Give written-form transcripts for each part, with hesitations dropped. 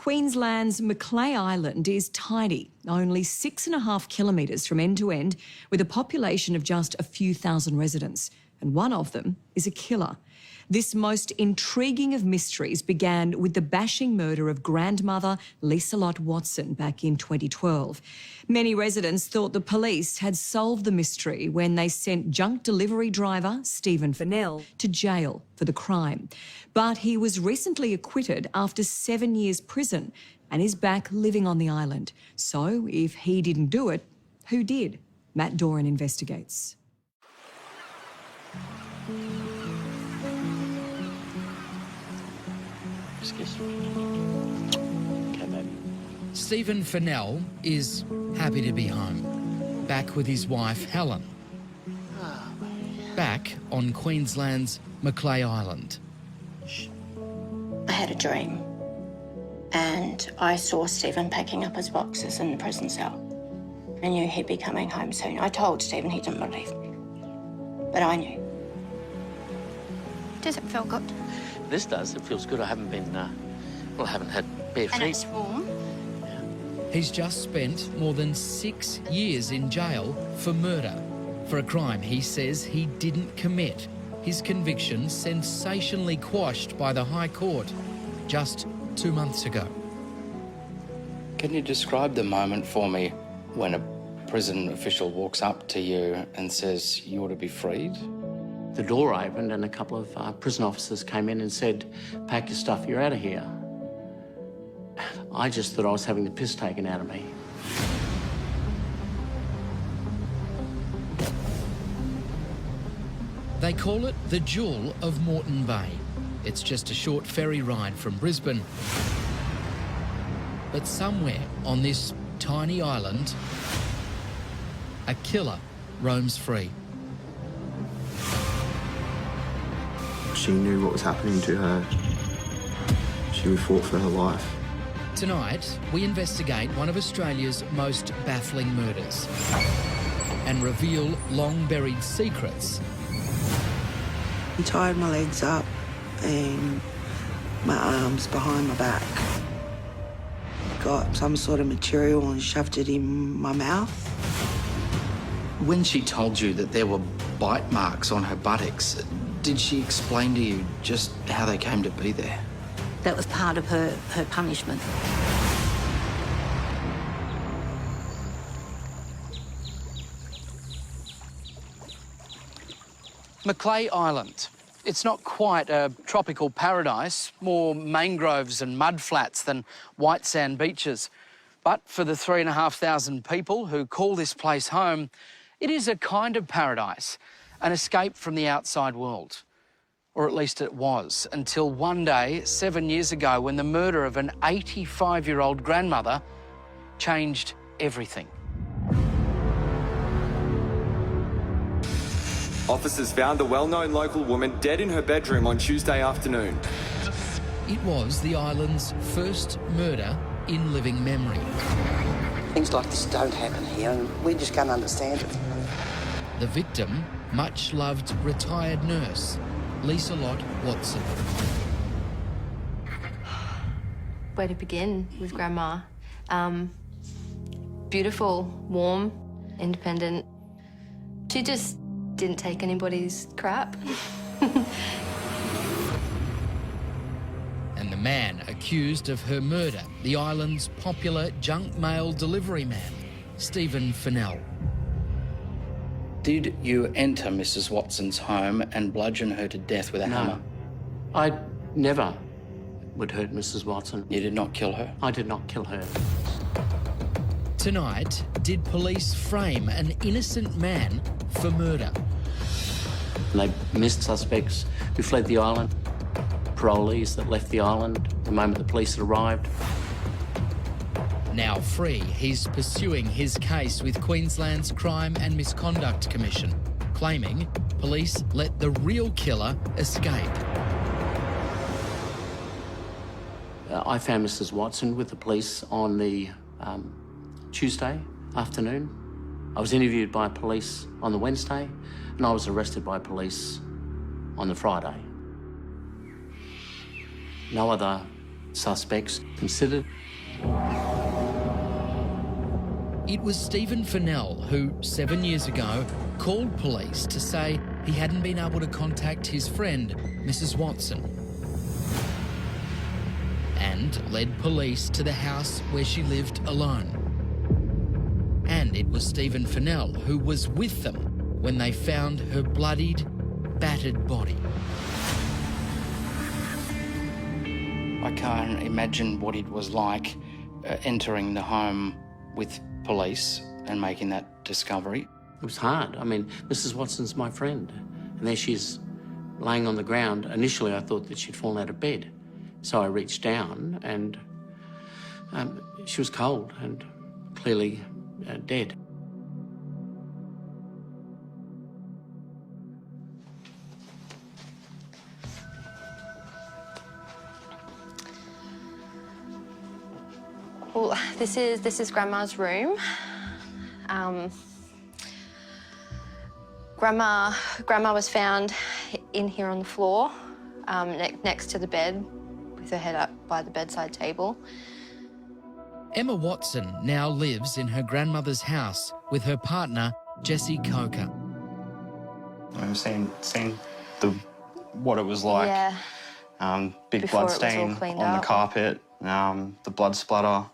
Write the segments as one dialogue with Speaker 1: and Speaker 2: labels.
Speaker 1: Queensland's Macleay Island is tiny, only 6.5 kilometres from end to end, with a population of just a few thousand residents. And one of them is a killer. This most intriguing of mysteries began with the bashing murder of grandmother Liselotte Watson back in 2012. Many residents thought the police had solved the mystery when they sent junk delivery driver Steven Fennell to jail for the crime. But he was recently acquitted after 7 years prison and is back living on the island. So if he didn't do it, who did? Matt Doran investigates.
Speaker 2: Okay, baby.
Speaker 3: Steven Fennell is happy to be home, back with his wife Helen. Back on Queensland's Macleay Island.
Speaker 4: I had a dream and I saw Steven packing up his boxes in the prison cell. I knew he'd be coming home soon. I told Steven, he didn't believe me, but I knew.
Speaker 5: Does it feel good?
Speaker 2: This does. It feels good. I haven't been, well, I haven't had bare feet.
Speaker 5: And it's warm.
Speaker 3: He's just spent more than 6 years in jail for murder, for a crime he says he didn't commit. His conviction sensationally quashed by the High Court just 2 months ago.
Speaker 6: Can you describe the moment for me when a prison official walks up to you and says you ought to be freed?
Speaker 2: The door opened and a couple of prison officers came in and said, pack your stuff, you're out of here. I just thought I was having the piss taken out of me.
Speaker 3: They call it the Jewel of Moreton Bay. It's just a short ferry ride from Brisbane. But somewhere on this tiny island, a killer roams free.
Speaker 7: She knew what was happening to her. She fought for her life.
Speaker 3: Tonight, we investigate one of Australia's most baffling murders and reveal long-buried secrets.
Speaker 8: He tied my legs up and my arms behind my back. Got some sort of material and shoved it in my mouth.
Speaker 6: When she told you that there were bite marks on her buttocks, did she explain to you just how they came to be there?
Speaker 4: That was part of her punishment.
Speaker 6: Macleay Island. It's not quite a tropical paradise, more mangroves and mud flats than white sand beaches. But for the 3,500 people who call this place home, it is a kind of paradise, an escape from the outside world. Or at least it was, until one day, 7 years ago, when the murder of an 85-year-old grandmother changed everything.
Speaker 9: Officers found the well-known local woman dead in her bedroom on Tuesday afternoon.
Speaker 3: It was the island's first murder in living memory.
Speaker 8: Things like this don't happen here and we just can't understand it.
Speaker 3: The victim, much-loved retired nurse, Liselotte Watson.
Speaker 5: Where to begin with Grandma? Beautiful, warm, independent. She just didn't take anybody's crap.
Speaker 3: And the man accused of her murder, the island's popular junk mail delivery man, Steven Mark.
Speaker 6: Did you enter Mrs. Watson's home and bludgeon her to death with a hammer?
Speaker 2: I never would hurt Mrs. Watson.
Speaker 6: You did not kill her?
Speaker 2: I did not kill her.
Speaker 3: Tonight, did police frame an innocent man for murder?
Speaker 2: They missed suspects who fled the island, parolees that left the island the moment the police had arrived.
Speaker 3: Now free, he's pursuing his case with Queensland's Crime and Misconduct Commission, claiming police let the real killer escape.
Speaker 2: I found Mrs. Watson with the police on the Tuesday afternoon. I was interviewed by police on the Wednesday, and I was arrested by police on the Friday. No other suspects considered.
Speaker 3: It was Steven Fennell who, 7 years ago, called police to say he hadn't been able to contact his friend, Mrs. Watson, and led police to the house where she lived alone. And it was Steven Fennell who was with them when they found her bloodied, battered body.
Speaker 6: I can't imagine what it was like entering the home with police and making that discovery.
Speaker 2: It was hard. I mean, Mrs. Watson's my friend, and there she is laying on the ground. Initially, I thought that she'd fallen out of bed. So I reached down and she was cold and clearly dead.
Speaker 5: Well, this is Grandma's room. Grandma was found in here on the floor, next to the bed, with her head up by the bedside table.
Speaker 3: Emma Watson now lives in her grandmother's house with her partner, Jessie Coker.
Speaker 7: I've seen what it was like.
Speaker 5: Yeah.
Speaker 7: Big
Speaker 5: Before
Speaker 7: blood
Speaker 5: it was all
Speaker 7: stain
Speaker 5: cleaned
Speaker 7: on
Speaker 5: up.
Speaker 7: the carpet, the blood splatter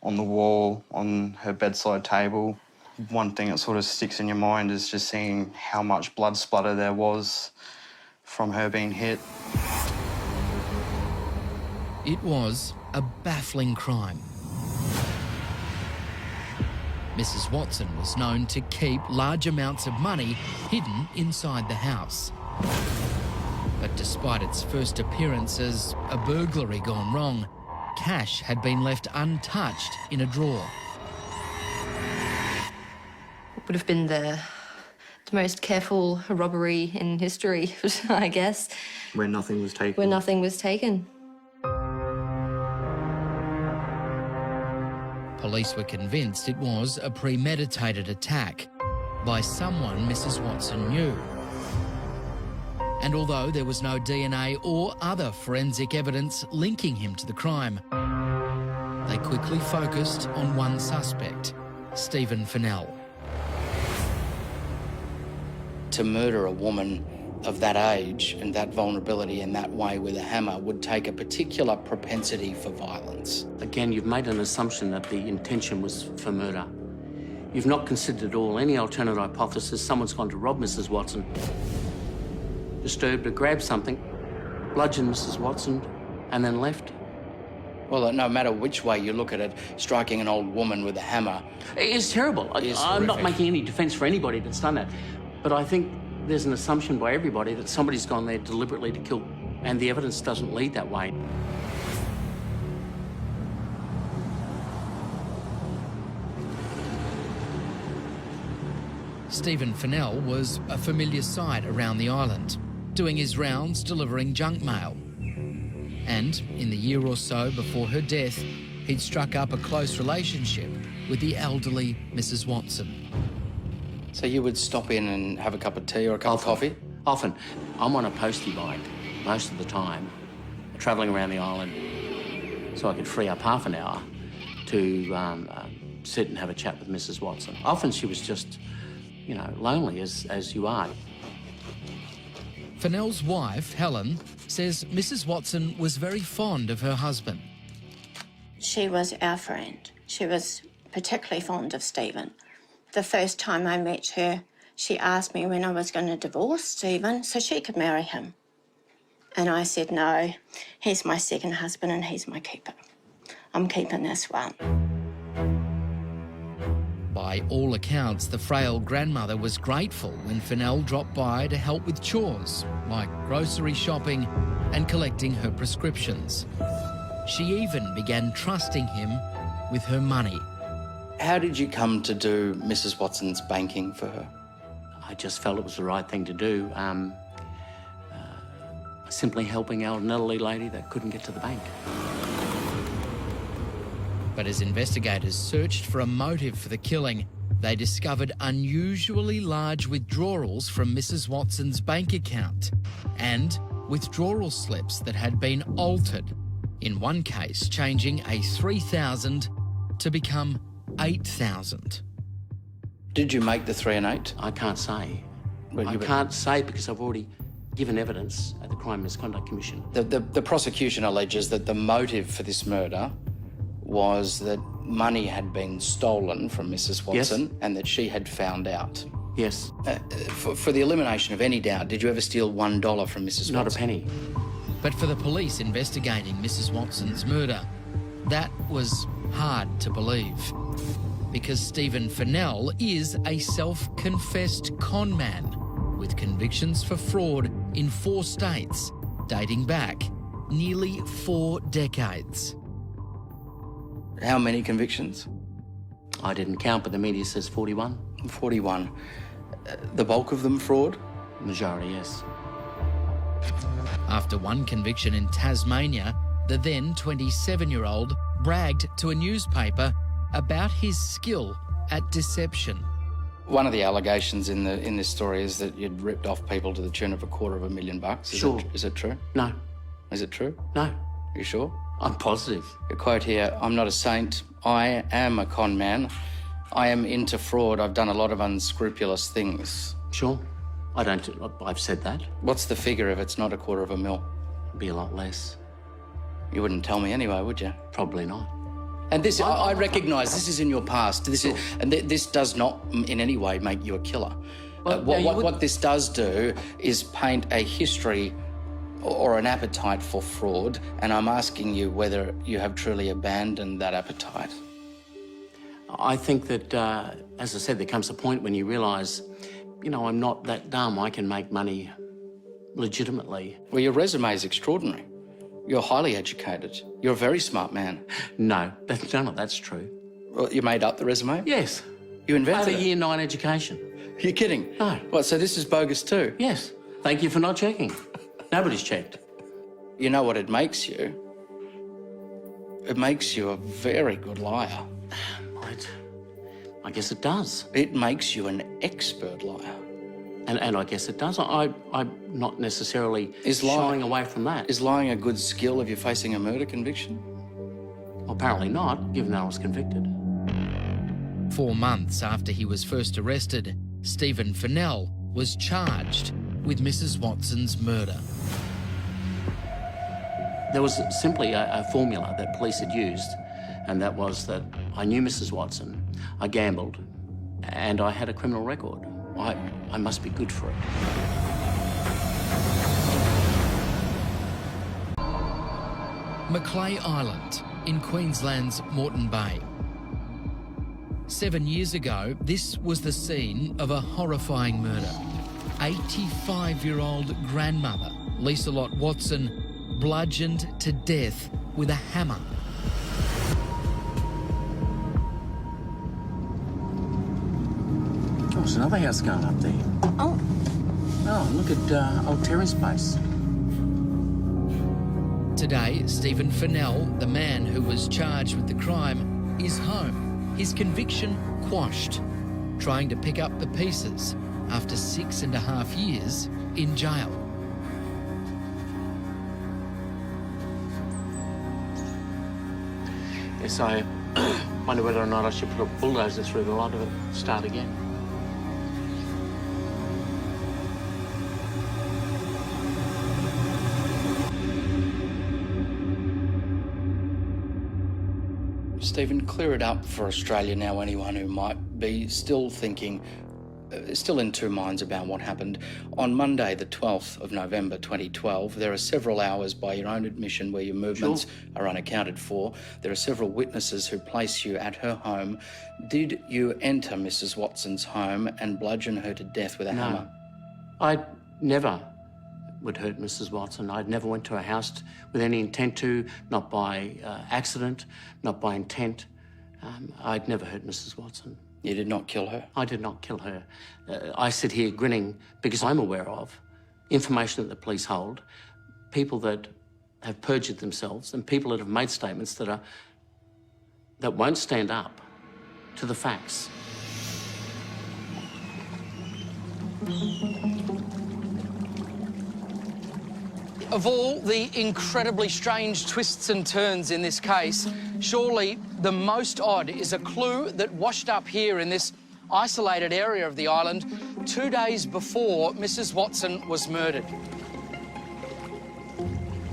Speaker 7: on the wall, on her bedside table. One thing that sort of sticks in your mind is just seeing how much blood splatter there was from her being hit.
Speaker 3: It was a baffling crime. Mrs. Watson was known to keep large amounts of money hidden inside the house. But despite its first appearance as a burglary gone wrong, cash had been left untouched in a drawer.
Speaker 5: It would have been the most careful robbery in history, I guess.
Speaker 7: Where nothing was taken.
Speaker 5: Where nothing was taken.
Speaker 3: Police were convinced it was a premeditated attack by someone Mrs. Watson knew. And although there was no DNA or other forensic evidence linking him to the crime, they quickly focused on one suspect, Steven Fennell.
Speaker 6: To murder a woman of that age and that vulnerability in that way with a hammer would take a particular propensity for violence.
Speaker 2: Again, you've made an assumption that the intention was for murder. You've not considered at all any alternate hypothesis. Someone's gone to rob Mrs. Watson, disturbed her, grabbed something, bludgeoned Mrs. Watson, and then left.
Speaker 6: Well, no matter which way you look at it, striking an old woman with a hammer
Speaker 2: It's terrible.
Speaker 6: is
Speaker 2: I'm not
Speaker 6: horrific.
Speaker 2: making any defence for anybody that's done that. But I think there's an assumption by everybody that somebody's gone there deliberately to kill, and the evidence doesn't lead that way.
Speaker 3: Steven Fennell was a familiar sight around the island, doing his rounds delivering junk mail. And in the year or so before her death, he'd struck up a close relationship with the elderly Mrs. Watson.
Speaker 6: So you would stop in and have a cup of tea or a cup of coffee?
Speaker 2: Often. I'm on a postie bike most of the time, travelling around the island, so I could free up half an hour to sit and have a chat with Mrs. Watson. Often she was just, you know, lonely as you are.
Speaker 3: Fennell's wife, Helen, says Mrs. Watson was very fond of her husband.
Speaker 4: She was our friend. She was particularly fond of Steven. The first time I met her, she asked me when I was going to divorce Steven so she could marry him. And I said, no, he's my second husband and he's my keeper. I'm keeping this one.
Speaker 3: By all accounts, the frail grandmother was grateful when Finnell dropped by to help with chores, like grocery shopping and collecting her prescriptions. She even began trusting him with her money.
Speaker 6: How did you come to do Mrs. Watson's banking for her?
Speaker 2: I just felt it was the right thing to do. Simply helping out an elderly lady that couldn't get to the bank.
Speaker 3: But as investigators searched for a motive for the killing, they discovered unusually large withdrawals from Mrs. Watson's bank account and withdrawal slips that had been altered In one case, changing a $3,000 to become $8,000.
Speaker 6: Did you make the 3 and 8?
Speaker 2: I can't say.
Speaker 6: Well,
Speaker 2: I can't say because I've already given evidence at the Crime Misconduct Commission.
Speaker 6: The prosecution alleges that the motive for this murder was that money had been stolen from Mrs. Watson,
Speaker 2: Yes.
Speaker 6: and that she had found out.
Speaker 2: Yes.
Speaker 6: For the elimination of any doubt, did you ever steal $1 from Mrs.
Speaker 2: Not a
Speaker 6: Watson?
Speaker 2: penny.
Speaker 3: But for the police investigating Mrs. Watson's murder, that was hard to believe. Because Steven Fennell is a self-confessed con man with convictions for fraud in 4 states, dating back nearly 4 decades.
Speaker 6: How many convictions?
Speaker 2: I didn't count, but the media says 41.
Speaker 6: 41. The bulk of them fraud?
Speaker 2: Majority, yes.
Speaker 3: After one conviction in Tasmania, the then 27-year-old bragged to a newspaper about his skill at deception.
Speaker 6: One of the allegations in this story is that you'd ripped off people to the tune of $250,000.
Speaker 2: Sure.
Speaker 6: Is it true?
Speaker 2: No.
Speaker 6: Is it true?
Speaker 2: No.
Speaker 6: You sure?
Speaker 2: I'm positive.
Speaker 6: A quote here, "I'm not a saint. I am a con man. I am into fraud. I've done a lot of unscrupulous things."
Speaker 2: Sure. I've said that.
Speaker 6: What's the figure if it's not $250,000?
Speaker 2: It'd be a lot less.
Speaker 6: You wouldn't tell me anyway, would you?
Speaker 2: Probably not.
Speaker 6: And this, I recognise this is in your past. This does not in any way make you a killer.
Speaker 2: Well,
Speaker 6: What this does do is paint a history or an appetite for fraud, and I'm asking you whether you have truly abandoned that appetite.
Speaker 2: I think that, as I said, there comes a point when you realise, I'm not that dumb. I can make money legitimately.
Speaker 6: Well, your resume is extraordinary. You're highly educated. You're a very smart man.
Speaker 2: No, none of that's true.
Speaker 6: Well, you made up the resume?
Speaker 2: Yes.
Speaker 6: You
Speaker 2: I
Speaker 6: invented
Speaker 2: have a
Speaker 6: it?
Speaker 2: Year 9 education.
Speaker 6: You're kidding?
Speaker 2: No.
Speaker 6: What, so this is bogus too?
Speaker 2: Yes. Thank you for not checking. Nobody's checked.
Speaker 6: You know what it makes you? It makes you a very good liar.
Speaker 2: I guess it does.
Speaker 6: It makes you an expert liar.
Speaker 2: And I guess it does. I'm not necessarily shying away from that.
Speaker 6: Is lying a good skill if you're facing a murder conviction?
Speaker 2: Apparently not, given that I was convicted.
Speaker 3: 4 months after he was first arrested, Steven Fennell was charged with Mrs. Watson's murder.
Speaker 2: There was simply a formula that police had used, and that was that I knew Mrs. Watson, I gambled, and I had a criminal record. I must be good for it.
Speaker 3: Macleay Island in Queensland's Moreton Bay. 7 years ago, this was the scene of a horrifying murder. 85-year-old grandmother, Liselotte Watson, bludgeoned to death with a hammer.
Speaker 2: Oh, there's another house going up there.
Speaker 4: Oh.
Speaker 2: Oh, look at old Terry's place.
Speaker 3: Today, Steven Fennell, the man who was charged with the crime, is home, his conviction quashed, trying to pick up the pieces after 6.5 years in jail.
Speaker 2: Yes, I wonder whether or not I should put a bulldozer through the lot of it, start again.
Speaker 6: Steven, clear it up for Australia now, anyone who might be still thinking, still in two minds about what happened. On Monday, the 12th of November 2012, there are several hours by your own admission where your movements are unaccounted for. There are several witnesses who place you at her home. Did you enter Mrs. Watson's home and bludgeon her to death with a hammer?
Speaker 2: I never would hurt Mrs. Watson. I never went to her house with any intent to, not by accident, not by intent. I'd never hurt Mrs. Watson.
Speaker 6: You did not kill her?
Speaker 2: I did not kill her. I sit here grinning because I'm aware of information that the police hold, people that have perjured themselves and people that have made statements that won't stand up to the facts.
Speaker 6: Of all the incredibly strange twists and turns in this case, surely the most odd is a clue that washed up here in this isolated area of the island 2 days before Mrs. Watson was murdered.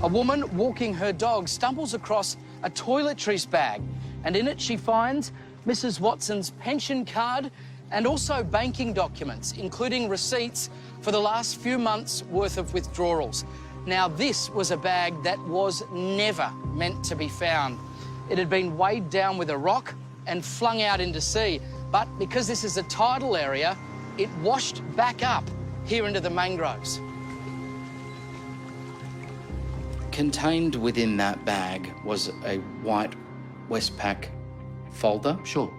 Speaker 6: A woman walking her dog stumbles across a toiletries bag, and in it she finds Mrs. Watson's pension card and also banking documents, including receipts for the last few months' worth of withdrawals. Now, this was a bag that was never meant to be found. It had been weighed down with a rock and flung out into sea, but because this is a tidal area, it washed back up here into the mangroves.
Speaker 3: Contained within that bag was a white Westpac folder.
Speaker 2: Sure.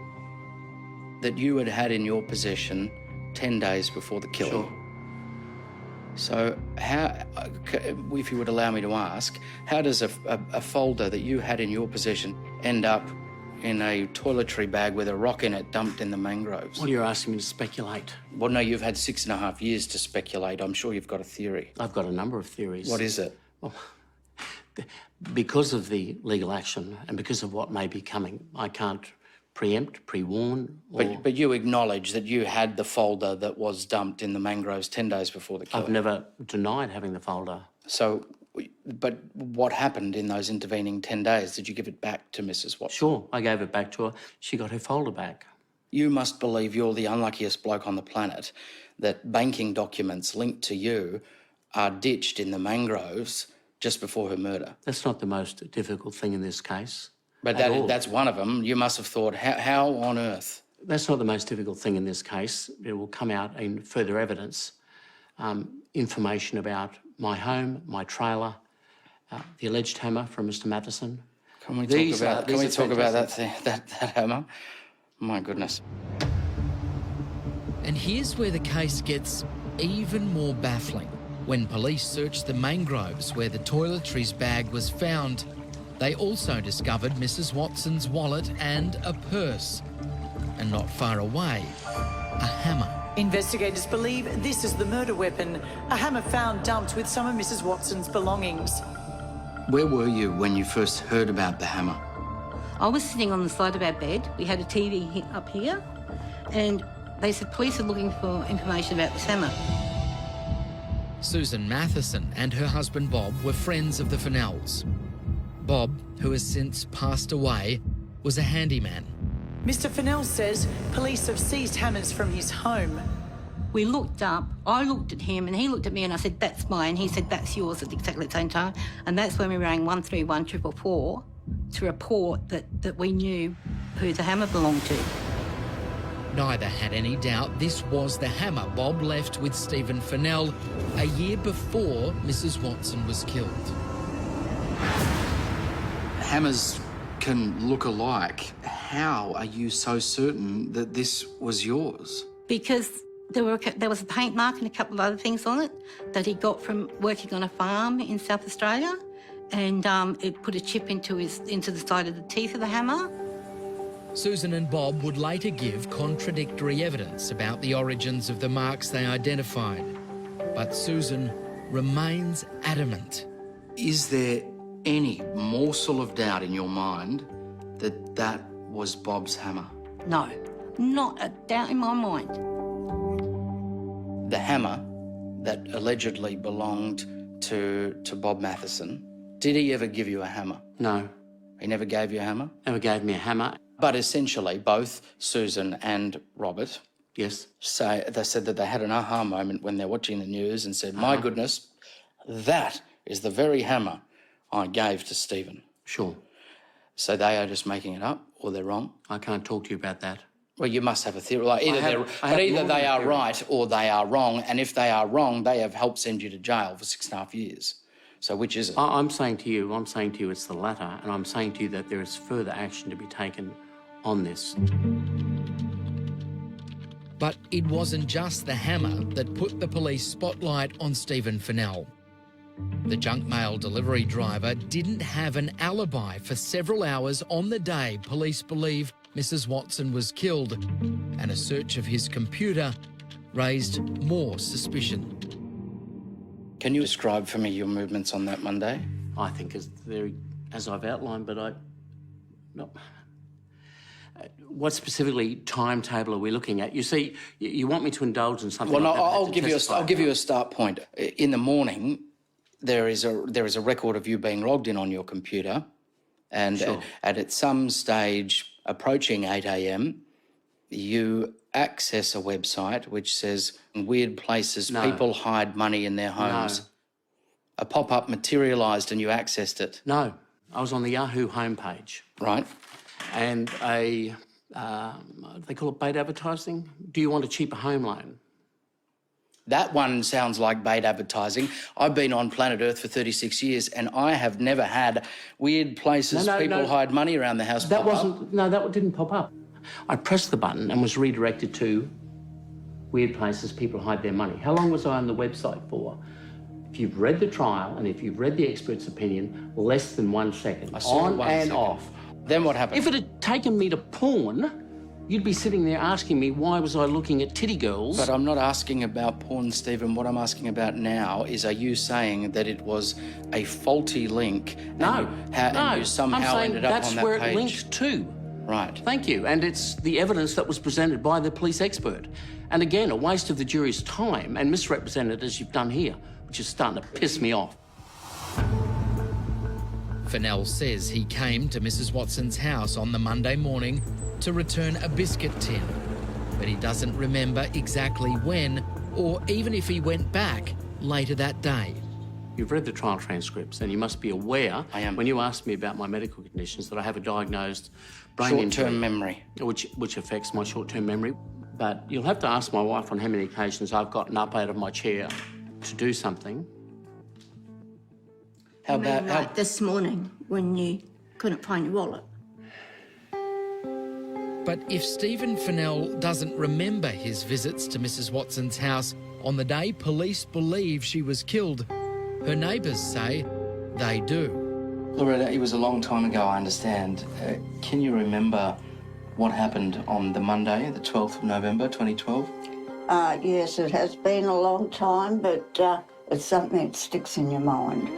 Speaker 3: That you had had in your possession 10 days before the killing.
Speaker 2: Sure.
Speaker 3: So how, if you would allow me to ask, how does a folder that you had in your possession end up in a toiletry bag with a rock in it dumped in the mangroves?
Speaker 2: Well, you're asking me to speculate.
Speaker 3: Well, no, you've had 6.5 years to speculate. I'm sure you've got a theory.
Speaker 2: I've got a number of theories.
Speaker 3: What is it?
Speaker 2: Well, because of the legal action and because of what may be coming, I can't preempt, pre-warn, or...
Speaker 3: But you acknowledge that you had the folder that was dumped in the mangroves 10 days before the killing?
Speaker 2: I've never denied having the folder.
Speaker 3: So, but what happened in those intervening 10 days? Did you give it back to Mrs. Watson?
Speaker 2: Sure, I gave it back to her. She got her folder back.
Speaker 3: You must believe you're the unluckiest bloke on the planet, that banking documents linked to you are ditched in the mangroves just before her murder.
Speaker 2: That's not the most difficult thing in this case.
Speaker 3: But that's one of them. You must have thought, how on earth?
Speaker 2: That's not the most difficult thing in this case. It will come out in further evidence. Information about my home, my trailer, the alleged hammer from Mr. Matheson.
Speaker 3: Can we talk about that hammer? My goodness.
Speaker 10: And here's where the case gets even more baffling. When police searched the mangroves where the toiletries bag was found, they also discovered Mrs. Watson's wallet and a purse. And not far away, a hammer.
Speaker 11: Investigators believe this is the murder weapon, a hammer found dumped with some of Mrs. Watson's belongings.
Speaker 3: Where were you when you first heard about the hammer?
Speaker 12: I was sitting on the side of our bed. We had a TV up here, and they said police are looking for information about this hammer.
Speaker 10: Susan Matheson and her husband Bob were friends of the Fennells. Bob, who has since passed away, was a handyman.
Speaker 11: Mr. Fennell says police have seized hammers from his home.
Speaker 12: We looked up, I looked at him and he looked at me and I said, that's mine. He said, that's yours at exactly the same time. And that's when we rang 131 444 to report that we knew who the hammer belonged to.
Speaker 10: Neither had any doubt this was the hammer Bob left with Steven Fennell a year before Mrs. Watson was killed.
Speaker 3: Hammers can look alike. How are you so certain that this was yours?
Speaker 12: Because there was a paint mark and a couple of other things on it that he got from working on a farm in South Australia, and it put a chip into the side of the teeth of the hammer.
Speaker 10: Susan and Bob would later give contradictory evidence about the origins of the marks they identified. But Susan remains adamant.
Speaker 3: Is there any morsel of doubt in your mind that that was Bob's hammer?
Speaker 12: No, not a doubt in my mind.
Speaker 3: The hammer that allegedly belonged to Bob Matheson, did he ever give you a hammer?
Speaker 2: No.
Speaker 3: He never gave you a hammer?
Speaker 2: Never gave me a hammer.
Speaker 3: But essentially, both Susan and Robert,
Speaker 2: yes,
Speaker 3: they said that they had an aha moment when they're watching the news and said, my goodness, that is the very hammer I gave to Steven.
Speaker 2: Sure.
Speaker 3: So they are just making it up, or they're wrong?
Speaker 2: I can't talk to you about that.
Speaker 3: Well, you must have a theory. Like either they are right or they are wrong, and if they are wrong, they have helped send you to jail for 6.5 years. So which is it?
Speaker 2: I'm saying to you it's the latter, and I'm saying to you that there is further action to be taken on this.
Speaker 10: But it wasn't just the hammer that put the police spotlight on Steven Fennell. The junk mail delivery driver didn't have an alibi for several hours on the day police believe Mrs. Watson was killed, and a search of his computer raised more suspicion.
Speaker 6: Can you describe for me your movements on that Monday?
Speaker 2: I think as I've outlined, but no. What specifically timetable are we looking at? You see, you want me to indulge in something.
Speaker 6: Well,
Speaker 2: like
Speaker 6: no,
Speaker 2: that,
Speaker 6: I'll give you a start point. In the morning, there is a record of you being logged in on your computer, and
Speaker 2: Sure.
Speaker 6: at some stage approaching 8 a.m, you access a website which says in weird places people hide money in their homes.
Speaker 2: No.
Speaker 6: A pop-up materialised and you accessed it.
Speaker 2: No, I was on the Yahoo homepage.
Speaker 6: Right.
Speaker 2: And they call it bait advertising. Do you want a cheaper home loan?
Speaker 6: That one sounds like bait advertising. I've been on planet Earth for 36 years and I have never had weird places people hide money around the house.
Speaker 2: That didn't pop up. I pressed the button and was redirected to weird places people hide their money. How long was I on the website for? If you've read the trial and if you've read the expert's opinion, less than 1 second.
Speaker 6: I saw
Speaker 2: on
Speaker 6: 1
Speaker 2: and
Speaker 6: second.
Speaker 2: off.
Speaker 6: Then what happened?
Speaker 2: If it had taken me to porn, you'd be sitting there asking me why was I looking at titty girls.
Speaker 6: But I'm not asking about porn, Stephen. What I'm asking about now is, are you saying that it was a faulty link?
Speaker 2: No,
Speaker 6: and you somehow
Speaker 2: I'm saying
Speaker 6: ended up
Speaker 2: that's
Speaker 6: on that
Speaker 2: where
Speaker 6: page?
Speaker 2: it linked to.
Speaker 6: Right.
Speaker 2: Thank you. And it's the evidence that was presented by the police expert. And again, a waste of the jury's time and misrepresented as you've done here, which is starting to piss me off.
Speaker 10: Fennell says he came to Mrs. Watson's house on the Monday morning to return a biscuit tin, but he doesn't remember exactly when or even if he went back later that day.
Speaker 2: You've read the trial transcripts and you must be aware,
Speaker 6: I am.
Speaker 2: when you asked me about my medical conditions, that I have a diagnosed brain injury.
Speaker 6: Short-term memory.
Speaker 2: Which affects my short-term memory. But you'll have to ask my wife on how many occasions I've gotten up out of my chair to do something.
Speaker 6: How about
Speaker 4: Like this morning when you couldn't find your wallet.
Speaker 10: But if Steven Fennell doesn't remember his visits to Mrs. Watson's house on the day police believe she was killed, her neighbours say they do.
Speaker 6: Loretta, it was a long time ago, I understand. Can you remember what happened on the Monday, the 12th of November, 2012?
Speaker 8: Yes, it has been a long time, but it's something that sticks in your mind.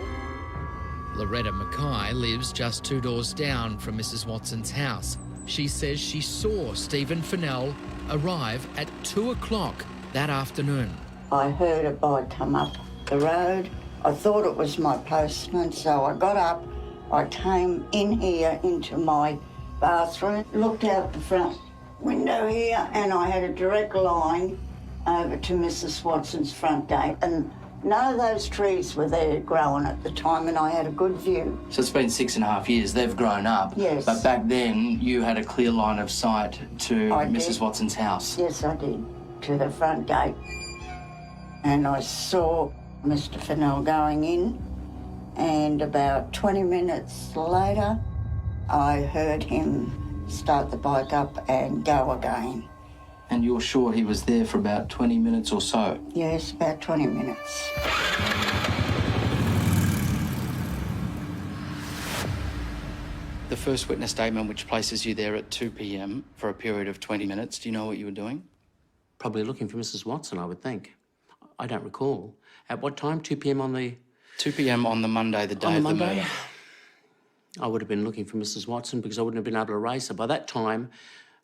Speaker 10: Loretta Macleay lives just 2 doors down from Mrs. Watson's house. She says she saw Steven Fennell arrive at 2 o'clock that afternoon.
Speaker 8: I heard a bike come up the road. I thought it was my postman, so I got up. I came in here into my bathroom, looked out the front window here, and I had a direct line over to Mrs. Watson's front gate. And none of those trees were there growing at the time, and I had a good view.
Speaker 6: So it's been 6.5 years. They've grown up.
Speaker 8: Yes.
Speaker 6: But back then, you had a clear line of sight to
Speaker 8: I
Speaker 6: Mrs.
Speaker 8: did.
Speaker 6: Watson's house.
Speaker 8: Yes, I did, to the front gate. And I saw Mr. Fennell going in, and about 20 minutes later, I heard him start the bike up and go again.
Speaker 6: And you're sure he was there for about 20 minutes or so?
Speaker 8: Yes, about 20 minutes.
Speaker 6: The first witness statement, which places you there at 2 p.m. for a period of 20 minutes, do you know what you were doing?
Speaker 2: Probably looking for Mrs. Watson, I would think. I don't recall. At what time? 2 p.m. on the...
Speaker 6: 2 p.m. on the Monday, the day
Speaker 2: on the
Speaker 6: of the
Speaker 2: Monday?
Speaker 6: murder.
Speaker 2: I would have been looking for Mrs. Watson because I wouldn't have been able to race her. By that time,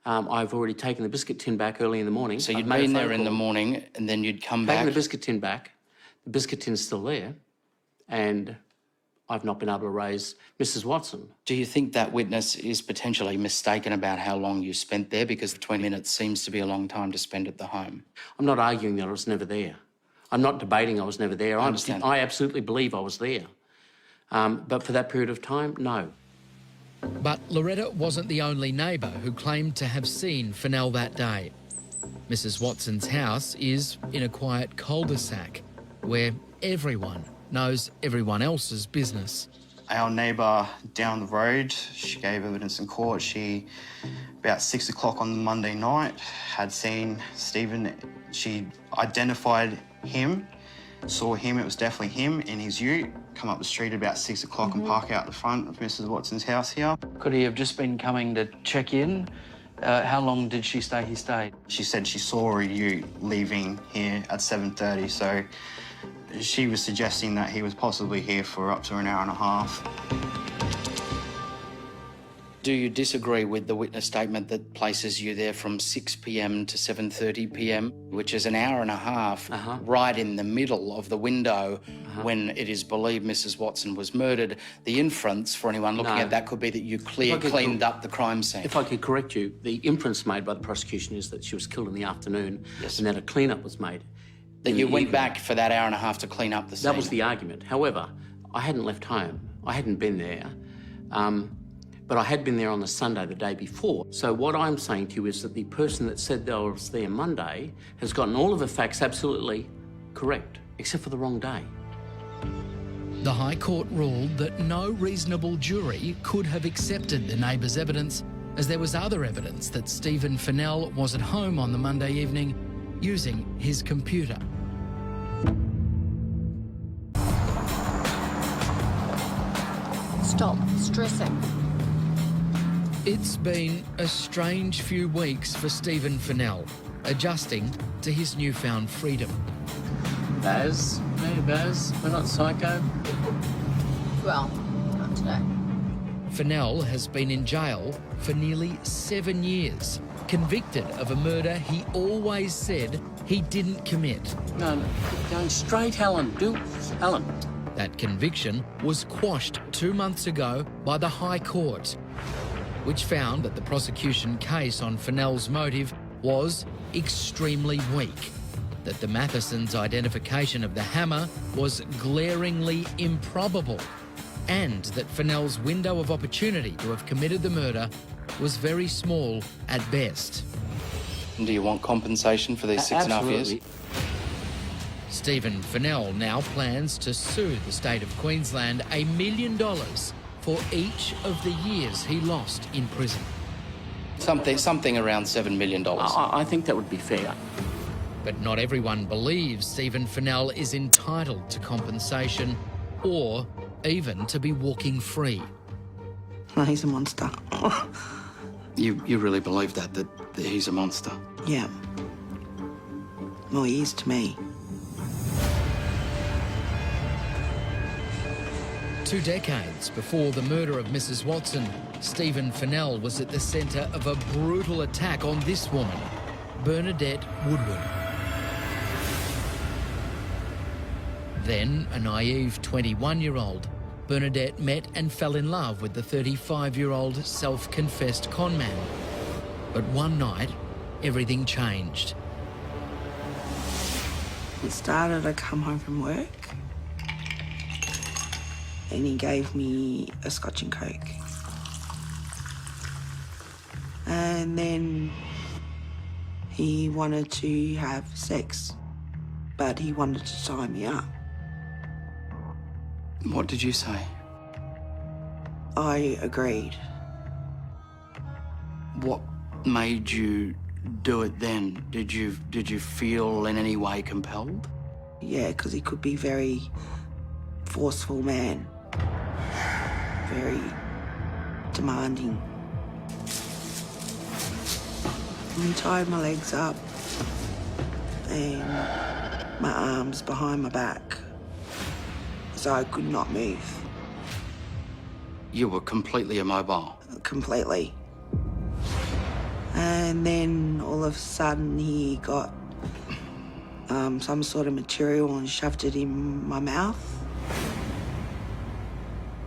Speaker 2: I've already taken the biscuit tin back early in the morning.
Speaker 6: So you'd
Speaker 2: I've made a
Speaker 6: been
Speaker 2: phone
Speaker 6: there in the
Speaker 2: call.
Speaker 6: morning and then you'd come
Speaker 2: Taken
Speaker 6: back.
Speaker 2: the biscuit tin back. The biscuit tin's still there. And I've not been able to raise Mrs. Watson.
Speaker 6: Do you think that witness is potentially mistaken about how long you spent there? Because 20 minutes seems to be a long time to spend at the home.
Speaker 2: I'm not arguing that I was never there. I'm not debating I was never there.
Speaker 6: I understand.
Speaker 2: I absolutely believe I was there. But for that period of time, no.
Speaker 10: But Loretta wasn't the only neighbour who claimed to have seen Fennell that day. Mrs. Watson's house is in a quiet cul-de-sac where everyone knows everyone else's business.
Speaker 7: Our neighbour down the road, she gave evidence in court. She, about 6 o'clock on the Monday night, had seen Steven. She identified him, saw him, it was definitely him in his ute, come up the street about 6 o'clock and park out the front of Mrs. Watson's house here.
Speaker 6: Could he have just been coming to check in? How long did she say he stayed?
Speaker 7: She said she saw a ute leaving here at 7:30, so She was suggesting that he was possibly here for up to an hour and a half.
Speaker 6: Do you disagree with the witness statement that places you there from 6 p.m. to 7:30 p.m., which is an hour and a half right in the middle of the window when it is believed Mrs. Watson was murdered? The inference for anyone looking at that could be that you cleaned up the crime scene.
Speaker 2: If I could correct you, the inference made by the prosecution is that she was killed in the afternoon and that a clean-up was made.
Speaker 6: That you went back for that hour and a half to clean up the scene.
Speaker 2: That was the argument. However, I hadn't left home. I hadn't been there. But I had been there on the Sunday the day before. So what I'm saying to you is that the person that said they was there Monday has gotten all of the facts absolutely correct, except for the wrong day.
Speaker 10: The High Court ruled that no reasonable jury could have accepted the neighbours' evidence, as there was other evidence that Steven Fennell was at home on the Monday evening using his computer.
Speaker 5: Stop stressing.
Speaker 10: It's been a strange few weeks for Steven Fennell, adjusting to his newfound freedom.
Speaker 2: Baz? Hey, Baz, we're not psycho.
Speaker 5: Well, not today.
Speaker 10: Fennell has been in jail for nearly 7 years, convicted of a murder he always said he didn't commit.
Speaker 2: No, going straight, Helen. Helen.
Speaker 10: That conviction was quashed 2 months ago by the High Court, which found that the prosecution case on Fennell's motive was extremely weak, that the Mathesons' identification of the hammer was glaringly improbable, and that Fennell's window of opportunity to have committed the murder was very small at best.
Speaker 6: And do you want compensation for these 6.5 years?
Speaker 10: Steven Fennell now plans to sue the state of Queensland $1 million for each of the years he lost in prison.
Speaker 6: Something around $7 million.
Speaker 2: I think that would be fair.
Speaker 10: But not everyone believes Steven Fennell is entitled to compensation or even to be walking free.
Speaker 13: No, he's a monster.
Speaker 6: You really believe that he's a monster?
Speaker 13: Yeah. Well, he is to me.
Speaker 10: 2 decades before the murder of Mrs. Watson, Steven Fennell was at the centre of a brutal attack on this woman, Bernadette Woodward. Then, a naive 21-year-old, Bernadette met and fell in love with the 35-year-old self-confessed conman. But one night, everything changed.
Speaker 13: It started, I come home from work, and he gave me a Scotch and Coke. And then he wanted to have sex, but he wanted to tie me up.
Speaker 6: What did you say?
Speaker 13: I agreed.
Speaker 6: What made you do it then? Did you feel in any way compelled?
Speaker 13: Yeah, because he could be very forceful man. Very demanding. He tied my legs up and my arms behind my back, so I could not move.
Speaker 6: You were completely immobile?
Speaker 13: Completely. And then all of a sudden he got some sort of material and shoved it in my mouth,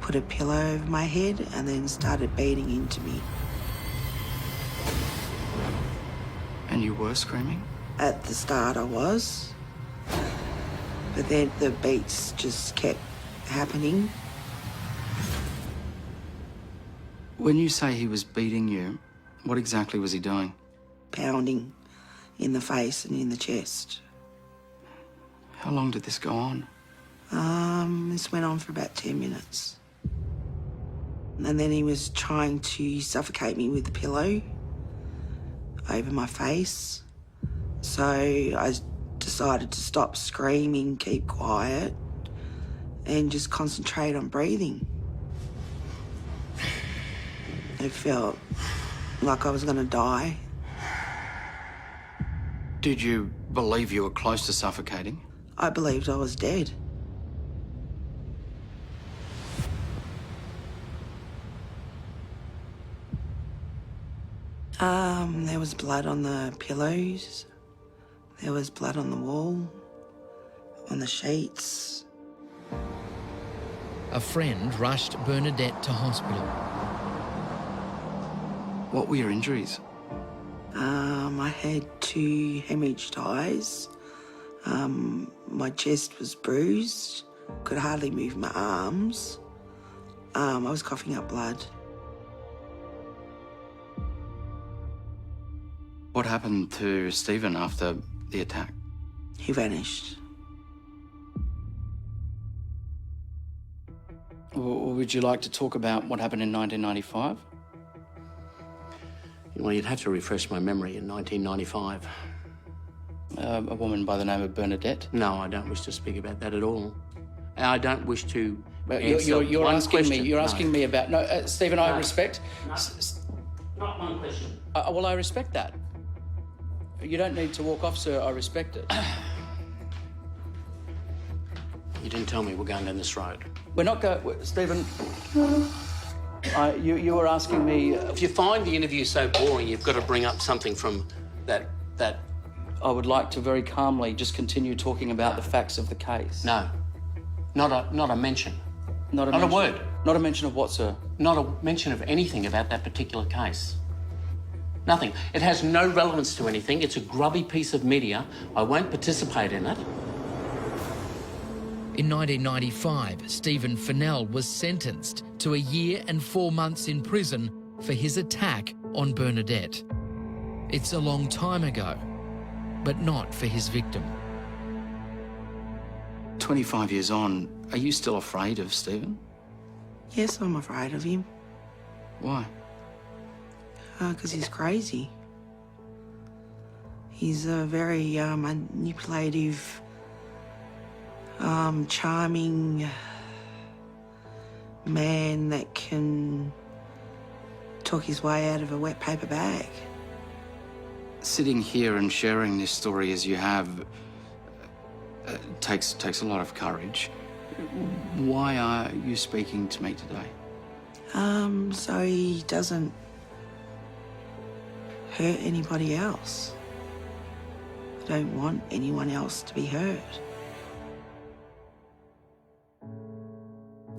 Speaker 13: put a pillow over my head and then started beating into me.
Speaker 6: And you were screaming?
Speaker 13: At the start I was, but then the beats just kept happening.
Speaker 6: When you say he was beating you, what exactly was he doing?
Speaker 13: Pounding in the face and in the chest.
Speaker 6: How long did this go on?
Speaker 13: This went on for about 10 minutes. And then he was trying to suffocate me with the pillow over my face. So I decided to stop screaming, keep quiet, and just concentrate on breathing. It felt like I was going to die.
Speaker 6: Did you believe you were close to suffocating?
Speaker 13: I believed I was dead. There was blood on the pillows. There was blood on the wall, on the sheets.
Speaker 10: A friend rushed Bernadette to hospital.
Speaker 6: What were your injuries?
Speaker 13: I had 2 hemorrhaged eyes. My chest was bruised. Could hardly move my arms. I was coughing up blood.
Speaker 6: What happened to Steven after the attack?
Speaker 13: He vanished.
Speaker 6: Would you like to talk about what happened in 1995?
Speaker 2: Well, you'd have to refresh my memory in 1995.
Speaker 6: A woman by the name of Bernadette?
Speaker 2: No, I don't wish to speak about that at all. I don't wish to
Speaker 6: You're
Speaker 2: one
Speaker 6: asking
Speaker 2: question.
Speaker 6: me. You're asking me about Steven. I respect.
Speaker 2: Not one question.
Speaker 6: Well, I respect that. You don't need to walk off, sir. I respect it.
Speaker 2: You didn't tell me we're going down this road.
Speaker 6: We're not going, Steven. You were asking me.
Speaker 2: If you find the interview so boring, you've got to bring up something from that.
Speaker 6: I would like to very calmly just continue talking about the facts of the case.
Speaker 2: No, not a mention.
Speaker 6: Not
Speaker 2: a word.
Speaker 6: Not a mention of what, sir?
Speaker 2: Not a mention of anything about that particular case. Nothing. It has no relevance to anything. It's a grubby piece of media. I won't participate in it.
Speaker 10: In 1995, Steven Fennell was sentenced to 1 year and 4 months in prison for his attack on Bernadette. It's a long time ago, but not for his victim.
Speaker 6: 25 years on, are you still afraid of Steven?
Speaker 13: Yes, I'm afraid of him.
Speaker 6: Why?
Speaker 13: Because he's crazy. He's a very manipulative, charming man that can talk his way out of a wet paper bag.
Speaker 6: Sitting here and sharing this story as you have takes a lot of courage. Why are you speaking to me today?
Speaker 13: So he doesn't hurt anybody else. I don't want anyone else to be hurt.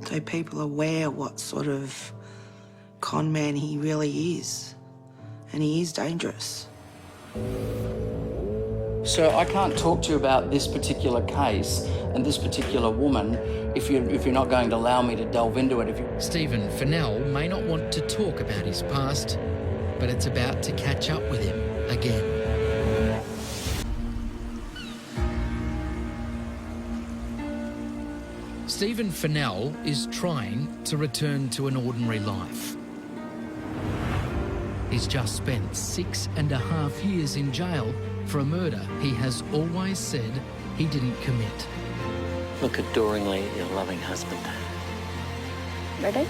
Speaker 13: So people are aware what sort of con man he really is. And he is dangerous.
Speaker 6: Sir, I can't talk to you about this particular case and this particular woman if you're not going to allow me to delve into it.
Speaker 10: Steven Fennell may not want to talk about his past, but it's about to catch up with him again. Steven Fennell is trying to return to an ordinary life. He's just spent 6.5 years in jail for a murder he has always said he didn't commit.
Speaker 2: Look adoringly at your loving husband.
Speaker 5: Ready?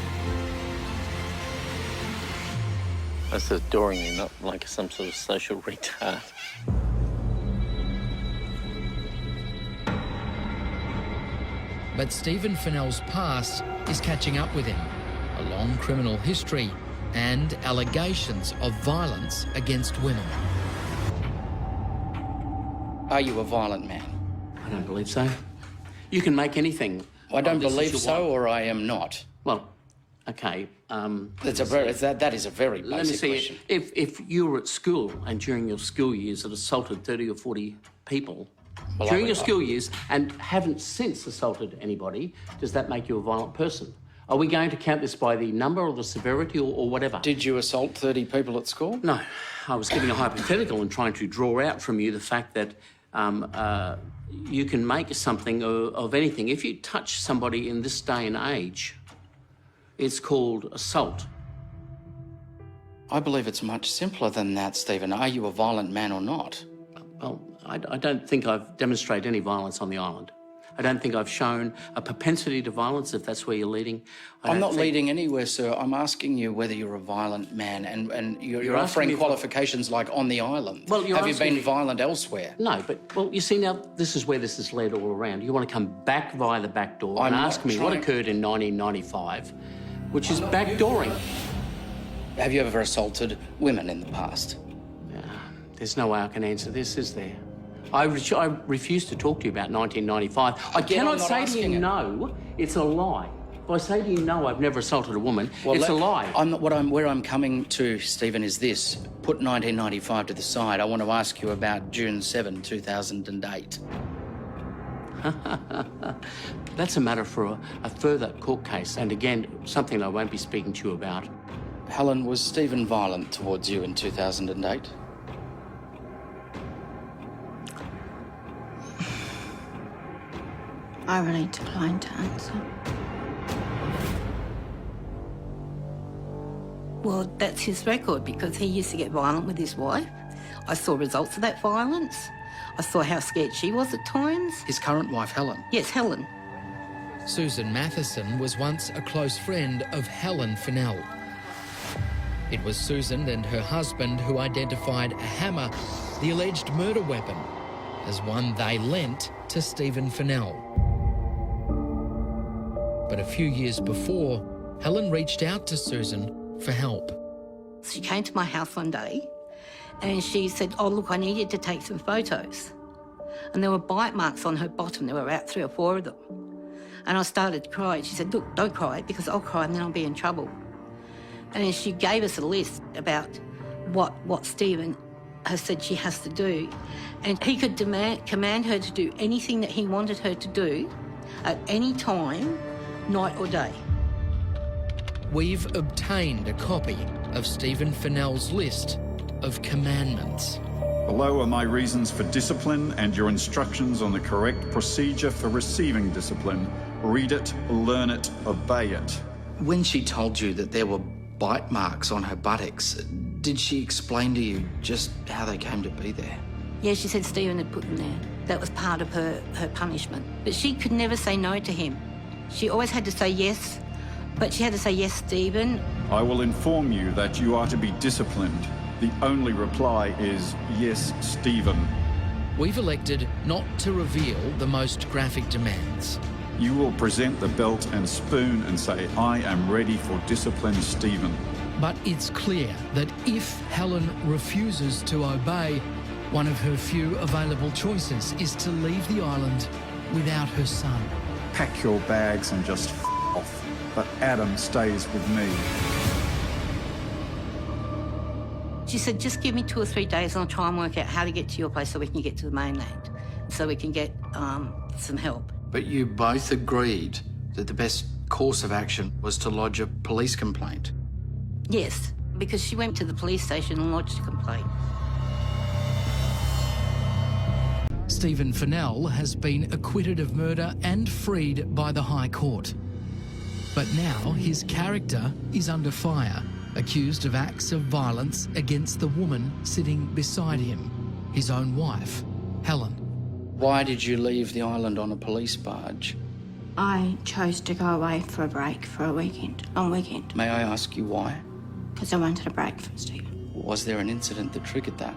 Speaker 2: I said adoringly, not like some sort of social retard.
Speaker 10: But Steven Fennell's past is catching up with him. A long criminal history and allegations of violence against women.
Speaker 6: Are you a violent man?
Speaker 2: I don't believe so. You can make anything.
Speaker 6: I don't
Speaker 2: this
Speaker 6: believe
Speaker 2: you
Speaker 6: so,
Speaker 2: want.
Speaker 6: or I am not.
Speaker 2: Well, okay.
Speaker 6: That is a very basic
Speaker 2: Let me see.
Speaker 6: question.
Speaker 2: If you were at school and during your school years had assaulted 30 or 40 people
Speaker 6: Well,
Speaker 2: during your school years and haven't since assaulted anybody, does that make you a violent person? Are we going to count this by the number or the severity or whatever?
Speaker 6: Did you assault 30 people at school?
Speaker 2: No. I was giving a hypothetical and trying to draw out from you the fact that you can make something of anything. If you touch somebody in this day and age, it's called assault.
Speaker 6: I believe it's much simpler than that, Steven. Are you a violent man or not?
Speaker 2: Well, I don't think I've demonstrated any violence on the island. I don't think I've shown a propensity to violence, if that's where you're leading.
Speaker 6: I'm not leading anywhere, sir. I'm asking you whether you're a violent man, and you're offering qualifications like on the island.
Speaker 2: Well,
Speaker 6: have you been violent elsewhere?
Speaker 2: No, but, well, you see, now, this is where this has led all around. You want to come back via the back door and ask me what occurred in 1995, which is backdooring.
Speaker 6: Have you ever assaulted women in the past?
Speaker 2: There's no way I can answer this, is there? I refuse to talk to you about 1995. I cannot say to you no, it's a lie. If I say to you no, I've never assaulted a woman, it's a lie.
Speaker 6: Where I'm coming to, Stephen, is this. Put 1995 to the side. I want to ask you about June 7, 2008.
Speaker 2: That's a matter for a further court case, and again, something I won't be speaking to you about.
Speaker 6: Helen, was Stephen violent towards you in 2008?
Speaker 4: I really decline to answer.
Speaker 12: Well, that's his record because he used to get violent with his wife. I saw results of that violence. I saw how scared she was at times.
Speaker 6: His current wife, Helen?
Speaker 12: Yes, Helen.
Speaker 10: Susan Matheson was once a close friend of Helen Finnell. It was Susan and her husband who identified a hammer, the alleged murder weapon, as one they lent to Steven Finnell. But a few years before, Helen reached out to Susan for help.
Speaker 12: She came to my house one day and she said, oh, look, I need you to take some photos. And there were bite marks on her bottom. There were about 3 or 4 of them. And I started to cry. She said, look, don't cry, because I'll cry and then I'll be in trouble. And then she gave us a list about what Steven has said she has to do. And he could command her to do anything that he wanted her to do at any time, night or day.
Speaker 10: We've obtained a copy of Steven Finnell's list of commandments.
Speaker 14: Below are my reasons for discipline and your instructions on the correct procedure for receiving discipline. Read it, learn it, obey it.
Speaker 6: When she told you that there were bite marks on her buttocks, did she explain to you just how they came to be there?
Speaker 12: Yeah, she said Steven had put them there. That was part of her punishment. But she could never say no to him. She always had to say yes, but she had to say yes, Steven.
Speaker 14: I will inform you that you are to be disciplined. The only reply is yes, Steven.
Speaker 10: We've elected not to reveal the most graphic demands.
Speaker 14: You will present the belt and spoon and say, I am ready for discipline, Steven.
Speaker 10: But it's clear that if Helen refuses to obey, one of her few available choices is to leave the island without her son.
Speaker 14: Pack your bags and just off. But Adam stays with me.
Speaker 12: She said, just give me 2 or 3 days and I'll try and work out how to get to your place so we can get to the mainland, so we can get some help.
Speaker 6: But you both agreed that the best course of action was to lodge a police complaint?
Speaker 12: Yes, because she went to the police station and lodged a complaint.
Speaker 10: Steven Finnell has been acquitted of murder and freed by the High Court. But now his character is under fire, accused of acts of violence against the woman sitting beside him, his own wife, Helen.
Speaker 6: Why did you leave the island on a police barge?
Speaker 4: I chose to go away for a break for a weekend.
Speaker 6: May I ask you why?
Speaker 4: Because I wanted a break from Steven.
Speaker 6: Was there an incident that triggered that?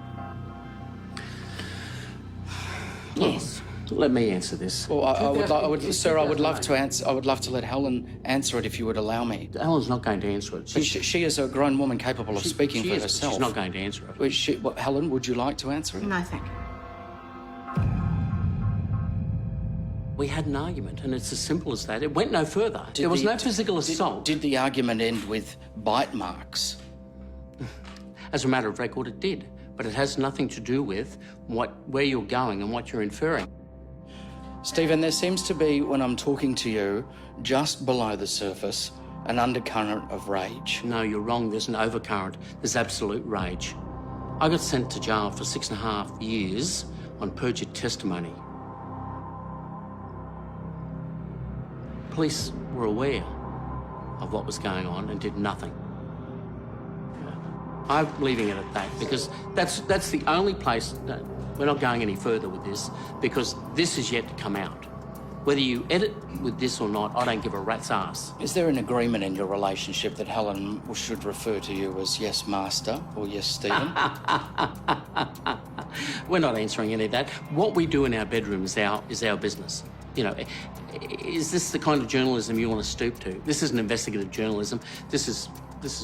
Speaker 4: Yes.
Speaker 2: Let me answer this.
Speaker 6: Well, I would love to answer. I would love to let Helen answer it if you would allow me.
Speaker 2: Helen's not going to answer it.
Speaker 6: She is a grown woman capable of speaking for herself.
Speaker 2: She's not going to answer it.
Speaker 6: Helen, would you like to answer it?
Speaker 4: No, thank you.
Speaker 2: We had an argument, and it's as simple as that. It went no further. There was no physical assault.
Speaker 6: Did the argument end with bite marks?
Speaker 2: As a matter of record, it did. But it has nothing to do with where you're going and what you're inferring.
Speaker 6: Steven, there seems to be, when I'm talking to you, just below the surface, an undercurrent of rage.
Speaker 2: No, you're wrong. There's an overcurrent. There's absolute rage. I got sent to jail for 6.5 years on perjured testimony. Police were aware of what was going on and did nothing. I'm leaving it at that because that's the only place that we're not going any further with this because this is yet to come out. Whether you edit with this or not, I don't give a rat's ass.
Speaker 6: Is there an agreement in your relationship that Helen should refer to you as yes, master, or yes, Stephen?
Speaker 2: We're not answering any of that. What we do in our bedroom is our business. You know, is this the kind of journalism you want to stoop to? This isn't investigative journalism. This is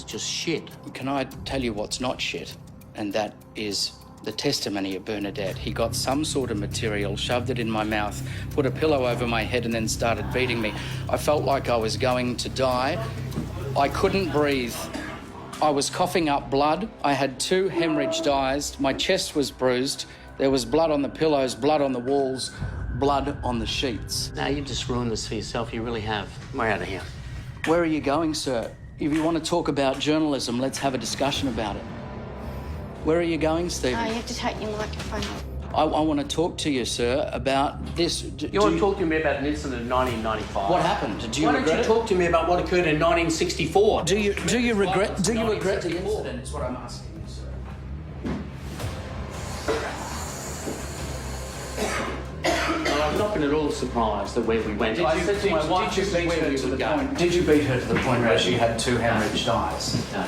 Speaker 2: just shit.
Speaker 6: Can I tell you what's not shit? And that is the testimony of Bernadette. He got some sort of material, shoved it in my mouth, put a pillow over my head and then started beating me. I felt like I was going to die. I couldn't breathe. I was coughing up blood. I had 2 hemorrhaged eyes. My chest was bruised. There was blood on the pillows, blood on the walls, blood on the sheets.
Speaker 2: Now, you've just ruined this for yourself. You really have. We're out of here.
Speaker 6: Where are you going, sir? If you want to talk about journalism, let's have a discussion about it. Where are you going, Stephen?
Speaker 4: You have to take your microphone off.
Speaker 6: I want to talk to you, sir, about this.
Speaker 2: You want to talk to me about an incident in 1995?
Speaker 6: What happened?
Speaker 2: Why don't you talk to me about what occurred in 1964?
Speaker 6: Do you regret the incident? Is what I'm asking you, sir.
Speaker 2: Well, I'm not been at all surprised that where we went. I said to my wife,
Speaker 6: Did you beat her to the point where she had 2 hemorrhaged eyes?
Speaker 2: No.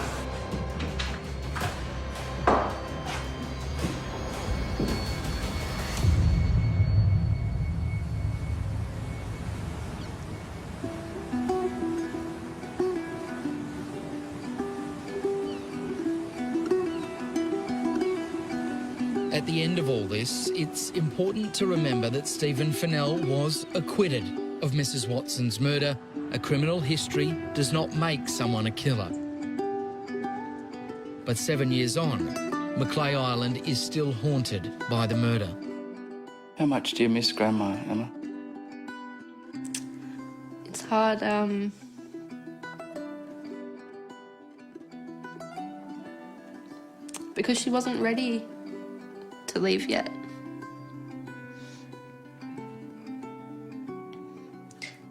Speaker 10: At the end of all this, it's important to remember that Steven Fennell was acquitted of Mrs. Watson's murder. A criminal history does not make someone a killer. But 7 years on, Macleay Island is still haunted by the murder.
Speaker 6: How much do you miss Grandma, Emma?
Speaker 5: It's hard, because she wasn't ready to leave yet.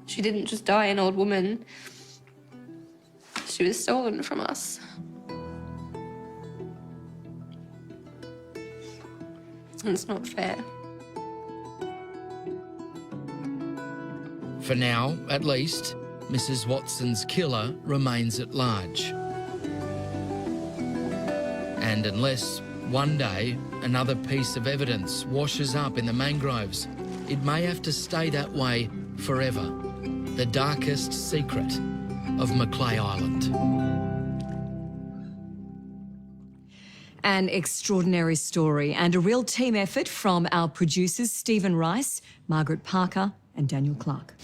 Speaker 5: She didn't just die an old woman. She was stolen from us. And it's not fair.
Speaker 10: For now, at least, Mrs. Watson's killer remains at large. And unless one day another piece of evidence washes up in the mangroves, it may have to stay that way forever. The darkest secret of Macleay Island.
Speaker 1: An extraordinary story and a real team effort from our producers Stephen Rice, Margaret Parker and Daniel Clark.